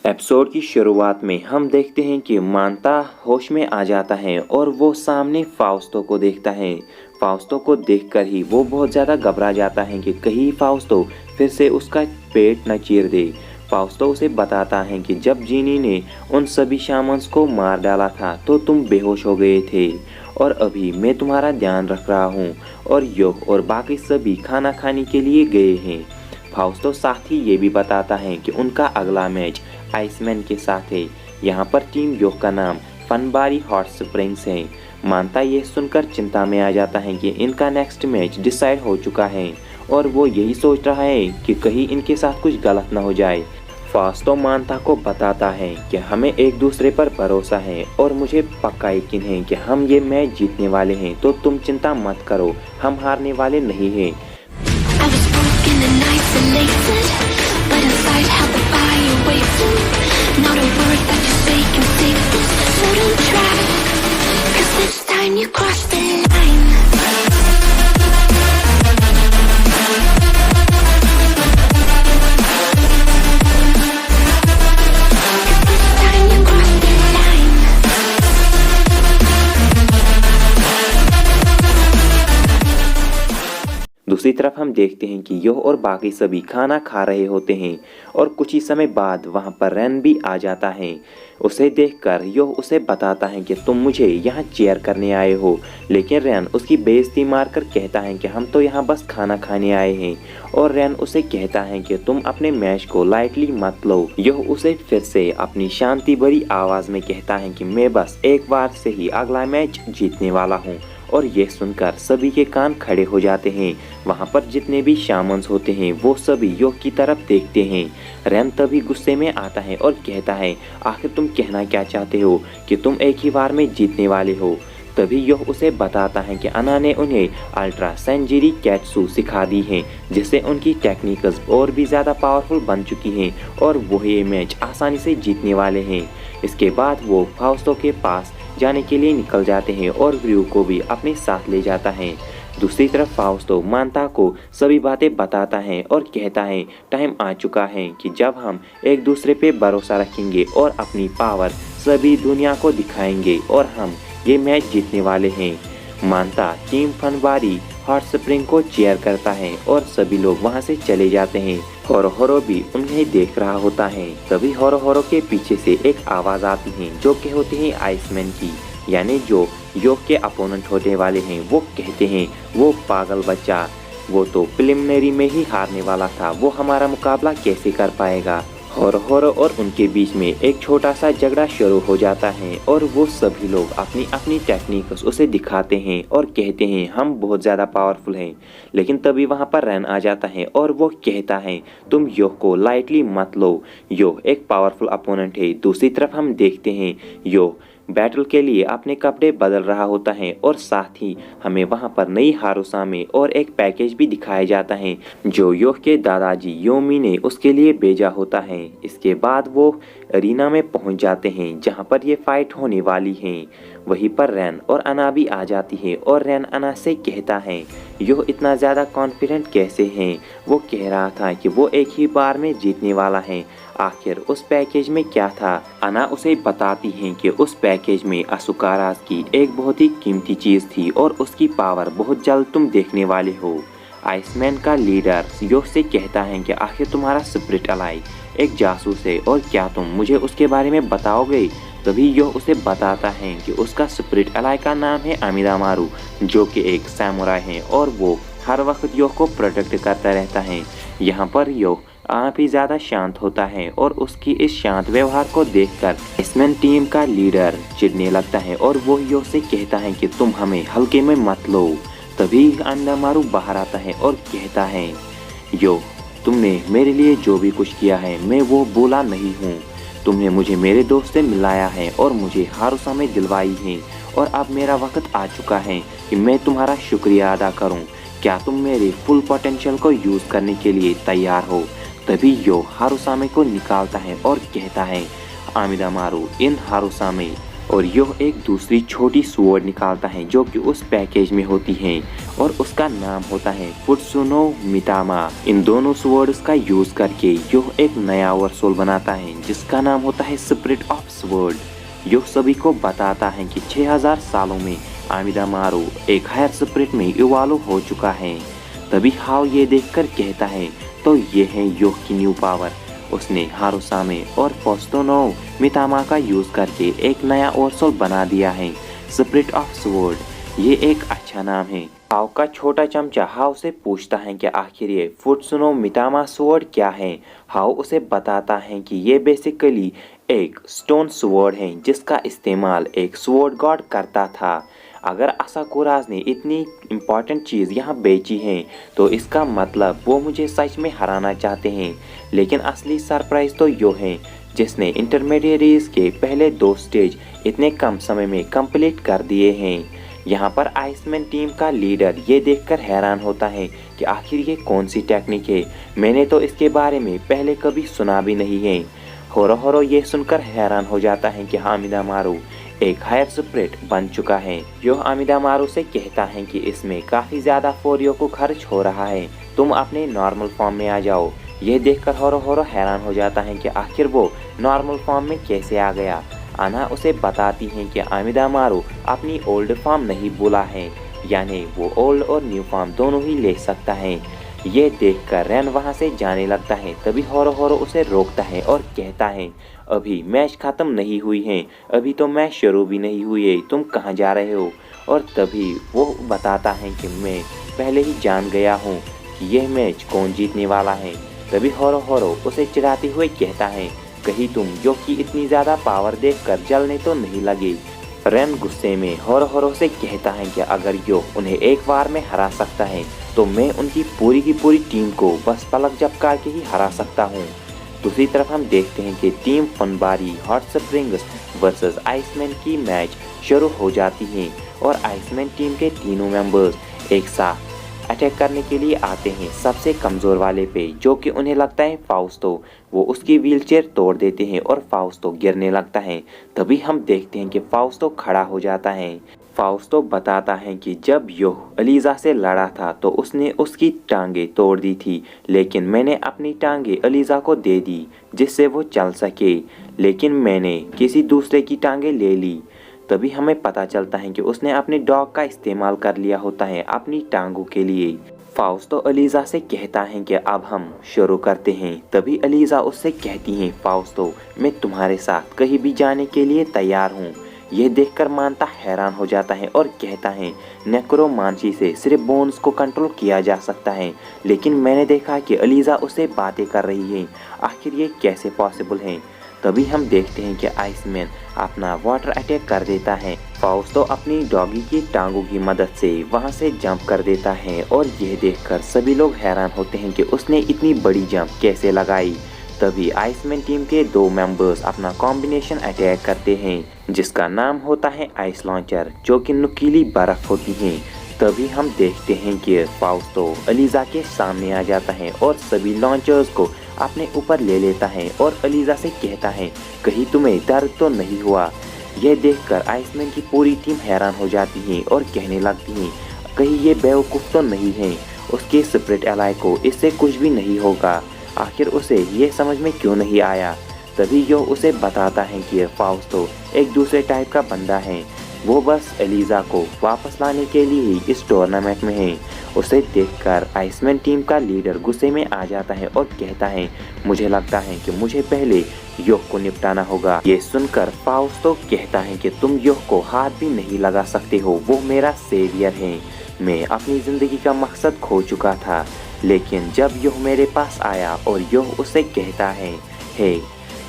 Episode की शुरुआत में हम देखते हैं कि मांता होश में आ जाता है और वो सामने फाउस्टो को देखता है। फाउस्टो को देखकर ही वो बहुत ज़्यादा घबरा जाता है कि कहीं फाउस्टो फिर से उसका पेट न चीर दे। फाउस्टो उसे बताता है कि जब जीनी ने उन सभी शामन्स को मार डाला था तो तुम बेहोश हो गए थे और अभी मैं तुम्हारा ध्यान रख रहा हूँ और योह और बाकी सभी खाना खाने के लिए गए हैं। फाउस्टो साथ ही ये भी बताता है कि उनका अगला मैच आइसमैन के साथ है। यहाँ पर टीम योह का नाम फनबारी हॉट स्प्रिंग्स है। मांता ये सुनकर चिंता में आ जाता है कि इनका नेक्स्ट मैच डिसाइड हो चुका है और वो यही सोच रहा है कि कहीं इनके साथ कुछ गलत न हो जाए। फाउस्टो मांता को बताता है कि हमें एक दूसरे पर भरोसा है और मुझे पक्का यकीन है कि हम ये मैच जीतने वाले हैं, तो तुम चिंता मत करो, हम हारने वाले नहीं हैं। दूसरी तरफ हम देखते हैं कि योह और बाकी सभी खाना खा रहे होते हैं और कुछ ही समय बाद वहां पर रैन भी आ जाता है। उसे देखकर योह उसे बताता है कि तुम मुझे यहाँ चेयर करने आए हो, लेकिन रैन उसकी बेइज्जती मारकर कहता है कि हम तो यहाँ बस खाना खाने आए हैं। और रैन उसे कहता है कि तुम अपने मैच को लाइटली मत लो। योह उसे फिर से अपनी शांति भरी आवाज में कहता है कि मैं बस एक बार से ही अगला मैच जीतने वाला हूँ। और यह सुनकर सभी के कान खड़े हो जाते हैं। वहाँ पर जितने भी शामन्स होते हैं वो सभी योह की तरफ देखते हैं। रैन तभी गुस्से में आता है और कहता है, आखिर तुम कहना क्या चाहते हो कि तुम एक ही बार में जीतने वाले हो। तभी योह उसे बताता है कि अना ने उन्हें अल्ट्रा सेंजिरी कैट्सू सिखा दी है, जिससे उनकी टेक्निक्स और भी ज़्यादा पावरफुल बन चुकी हैं और वो ये मैच आसानी से जीतने वाले हैं। इसके बाद वो फाउस्टो के पास जाने के लिए निकल जाते हैं और ग्रू को भी अपने साथ ले जाता है। दूसरी तरफ फाउस्टो मांता को सभी बातें बताता है और कहता है, टाइम आ चुका है कि जब हम एक दूसरे पे भरोसा रखेंगे और अपनी पावर सभी दुनिया को दिखाएंगे और हम ये मैच जीतने वाले हैं। मांता टीम फनबारी हॉट स्प्रिंग को चीयर करता है और सभी लोग वहां से चले जाते हैं। होरो भी उन्हें देख रहा होता है। तभी होरो के पीछे से एक आवाज आती है जो कि होती है आइसमैन की, यानी जो योह के अपोनेंट होने वाले हैं। वो कहते हैं, वो पागल बच्चा, वो तो प्रिलिमिनरी में ही हारने वाला था, वो हमारा मुकाबला कैसे कर पाएगा। होरो और उनके बीच में एक छोटा सा झगड़ा शुरू हो जाता है और वो सभी लोग अपनी अपनी टेक्निक्स उसे दिखाते हैं और कहते हैं हम बहुत ज़्यादा पावरफुल हैं। लेकिन तभी वहाँ पर रैन आ जाता है और वो कहता है, तुम योह को लाइटली मत लो, योह एक पावरफुल अपोनेंट है। दूसरी तरफ हम देखते हैं योह बैटल के लिए अपने कपड़े बदल रहा होता है और साथ ही हमें वहां पर नई हारुसा में और एक पैकेज भी दिखाया जाता है जो योह के दादाजी योमी ने उसके लिए भेजा होता है। इसके बाद वो अरीना में पहुंच जाते हैं जहां पर ये फाइट होने वाली है। वहीं पर रैन और अना भी आ जाती है और रैन अना से कहता है, योह इतना ज़्यादा कॉन्फिडेंट कैसे हैं। वो कह रहा था कि वो एक ही बार में जीतने वाला है। आखिर उस पैकेज में क्या था। अना उसे बताती है कि उस पैकेज में असुकारास की एक बहुत ही कीमती चीज़ थी और उसकी पावर बहुत जल्द तुम देखने वाले हो। आइसमैन का लीडर योह से कहता है कि आखिर तुम्हारा स्पिरिट अलाई एक जासूस है और क्या तुम मुझे उसके बारे में बताओगे। तभी योह उसे बताता है कि उसका स्पिरिट अलाई का नाम है अमिदामारू, जो कि एक सैमुराई है और वो हर वक्त योह को प्रोटेक्ट करता रहता है। यहाँ पर योह आप ही ज़्यादा शांत होता है और उसकी इस शांत व्यवहार को देखकर आइसमैन टीम का लीडर चिढ़ने लगता है और वो योह से कहता है कि तुम हमें हल्के में मत लो। तभी अमिदामारू बाहर आता है और कहता है, योह तुमने मेरे लिए जो भी कुछ किया है मैं वो भूला नहीं हूँ। तुमने मुझे मेरे दोस्त से मिलाया है और मुझे हारुसा में दिलवाई है और अब मेरा वक्त आ चुका है कि मैं तुम्हारा शुक्रिया अदा करूं। क्या तुम मेरे फुल पोटेंशियल को यूज़ करने के लिए तैयार हो। तभी योह हारुसामे को निकालता है और कहता है, अमिदामारू इन हारुसामे और यह एक दूसरी छोटी स्वॉर्ड निकालता है जो कि उस पैकेज में होती है और उसका नाम होता है फुत्सुनो मितामा। इन दोनों स्वॉर्ड्स का यूज करके यह एक नया ओवरसोल बनाता है जिसका नाम होता है स्पिरिट ऑफ स्वॉर्ड। यह सभी को बताता है कि 6000 सालों में आमिदामारू एक हायर स्पिरिट में इवॉल्व हो चुका है। तभी हाओ ये देखकर कहता है तो ये है योह की न्यू पावर। उसने हारुसामे और पोस्तोनो मितामा का यूज करके एक ओवरसोल ओवरसोल बना दिया है, स्पिरिट ऑफ स्वॉर्ड। ये एक अच्छा नाम है। हाओ का छोटा चमचा हाओ से पूछता है कि आखिर ये फुत्सुनो मितामा स्वॉर्ड क्या है। हाओ उसे बताता है कि ये बेसिकली एक स्टोन स्वॉर्ड है जिसका इस्तेमाल एक स्वॉर्ड गॉड करता था। अगर असाकुराज ने इतनी इम्पॉर्टेंट चीज़ यहाँ बेची है तो इसका मतलब वो मुझे सच में हराना चाहते हैं। लेकिन असली सरप्राइज तो यो है जिसने इंटरमीडिएरीज के पहले 2 स्टेज इतने कम समय में कंप्लीट कर दिए हैं। यहाँ पर आइसमैन टीम का लीडर ये देखकर हैरान होता है कि आखिर ये कौन सी टेक्निक है, मैंने तो इसके बारे में पहले कभी सुना भी नहीं है। होरो ये सुनकर हैरान हो जाता है कि आमिदामारू एक हायर स्पिरिट बन चुका है। यो आमिदामारू से कहता है कि इसमें काफ़ी ज़्यादा फोरियो को खर्च हो रहा है, तुम अपने नॉर्मल फॉर्म में आ जाओ। ये देखकर होरो हैरान हो जाता है कि आखिर वो नॉर्मल फॉर्म में कैसे आ गया। आना उसे बताती है कि आमिदामारू अपनी ओल्ड फॉर्म नहीं भूला है, यानी वो ओल्ड और न्यू फॉर्म दोनों ही ले सकता है। ये देखकर रैन वहाँ से जाने लगता है। तभी होरो उसे रोकता है और कहता है अभी मैच ख़त्म नहीं हुई है, अभी तो मैच शुरू भी नहीं हुई है, तुम कहाँ जा रहे हो। और तभी वो बताता है कि मैं पहले ही जान गया हूँ कि यह मैच कौन जीतने वाला है। तभी होरो उसे चिढ़ाते हुए कहता है कहीं तुम यो की इतनी ज़्यादा पावर देखकर जलने तो नहीं लगे। रैन गुस्से में होरो से कहता है कि अगर यो उन्हें एक बार में हरा सकता है तो मैं उनकी पूरी की पूरी टीम को बस पलक झपका के ही हरा सकता हूँ। दूसरी तरफ हम देखते हैं कि टीम फनबारी हॉट स्प्रिंग्स वर्सेस आइसमैन की मैच शुरू हो जाती है और आइसमैन टीम के तीनों मेंबर्स एक साथ अटैक करने के लिए आते हैं सबसे कमज़ोर वाले पे, जो कि उन्हें लगता है फाउस्टो। वो उसकी व्हीलचेयर तोड़ देते हैं और फाउस्टो गिरने लगता है। तभी हम देखते हैं कि फाउस्टो खड़ा हो जाता है। फाउस्टो बताता है कि जब योह अलीज़ा से लड़ा था तो उसने उसकी टांगे तोड़ दी थी, लेकिन मैंने अपनी टांगे अलीज़ा को दे दी जिससे वो चल सके, लेकिन मैंने किसी दूसरे की टांगे ले ली। तभी हमें पता चलता है कि उसने अपने डॉग का इस्तेमाल कर लिया होता है अपनी टांगों के लिए। फाउस्टो अलीज़ा से कहता है कि अब हम शुरू करते हैं। तभी अलीज़ा उससे कहती हैं फाउस्टो मैं तुम्हारे साथ कहीं भी जाने के लिए तैयार हूँ। यह देखकर मानता हैरान हो जाता है और कहता है नेक्रोमांसी से सिर्फ बोन्स को कंट्रोल किया जा सकता है, लेकिन मैंने देखा कि अलीज़ा उससे बातें कर रही है, आखिर ये कैसे पॉसिबल है। तभी हम देखते हैं कि आइसमैन अपना वाटर अटैक कर देता है। फाउस्टो अपनी डॉगी की टांगों की मदद से वहां से जंप कर देता है और यह देखकर सभी लोग हैरान होते हैं कि उसने इतनी बड़ी जंप कैसे लगाई। तभी आइसमैन टीम के 2 मेंबर्स अपना कॉम्बिनेशन अटैक करते हैं जिसका नाम होता है आइस लॉन्चर, जो कि नुकीली बर्फ होती है। तभी हम देखते हैं कि फाउस्टो अलीज़ा के सामने आ जाता है और सभी लॉन्चर्स को अपने ऊपर ले लेता है और अलीज़ा से कहता है कहीं तुम्हें दर्द तो नहीं हुआ। यह देखकर आइसमैन की पूरी टीम हैरान हो जाती है और कहने लगती है कहीं ये बेवकूफ़ तो नहीं है, उसके स्पिरिट एलाई को इससे कुछ भी नहीं होगा, आखिर उसे ये समझ में क्यों नहीं आया। तभी यो उसे बताता है कि फाउस्टो एक दूसरे टाइप का बंदा है, वो बस एलिज़ा को वापस लाने के लिए ही इस टूर्नामेंट में है। उसे देखकर आइसमैन टीम का लीडर गुस्से में आ जाता है और कहता है मुझे लगता है कि मुझे पहले योह को निपटाना होगा। ये सुनकर फाउस्टो कहता है कि तुम योह को हाथ भी नहीं लगा सकते हो, वो मेरा सेवियर है। मैं अपनी ज़िंदगी का मकसद खो चुका था, लेकिन जब योह मेरे पास आया और योह उसे कहता है हे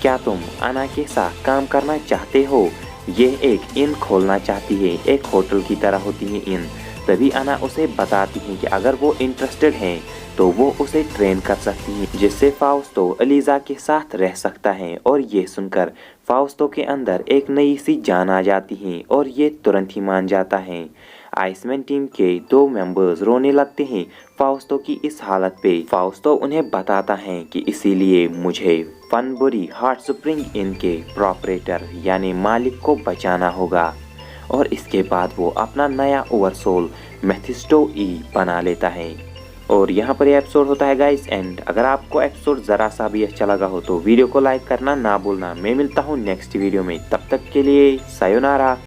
क्या तुम आना के साथ काम करना चाहते हो, ये एक इन खोलना चाहती है, एक होटल की तरह होती है इन। तभी आना उसे बताती है कि अगर वो इंटरेस्टेड हैं तो वो उसे ट्रेन कर सकती हैं, जिससे फाउस्टो अलीज़ा के साथ रह सकता है। और ये सुनकर फाउस्टो के अंदर एक नई सी जान आ जाती है और ये तुरंत ही मान जाता है। आइसमैन टीम के 2 मेंबर्स रोने लगते हैं। फाउस्टो की इस हालत पे फाउस्टो उन्हें बताता है कि इसीलिए मुझे फनबुरी हॉट स्प्रिंग इन के प्रोपरेटर यानी मालिक को बचाना होगा। और इसके बाद वो अपना नया ओवरसोल मेफिस्टो ई बना लेता है। और यहाँ पर ये एपिसोड होता है गाइस एंड। अगर आपको एपिसोड ज़रा सा भी अच्छा लगा हो तो वीडियो को लाइक करना ना भूलना। मैं मिलता हूँ नेक्स्ट वीडियो में, तब तक के लिए सायोनारा।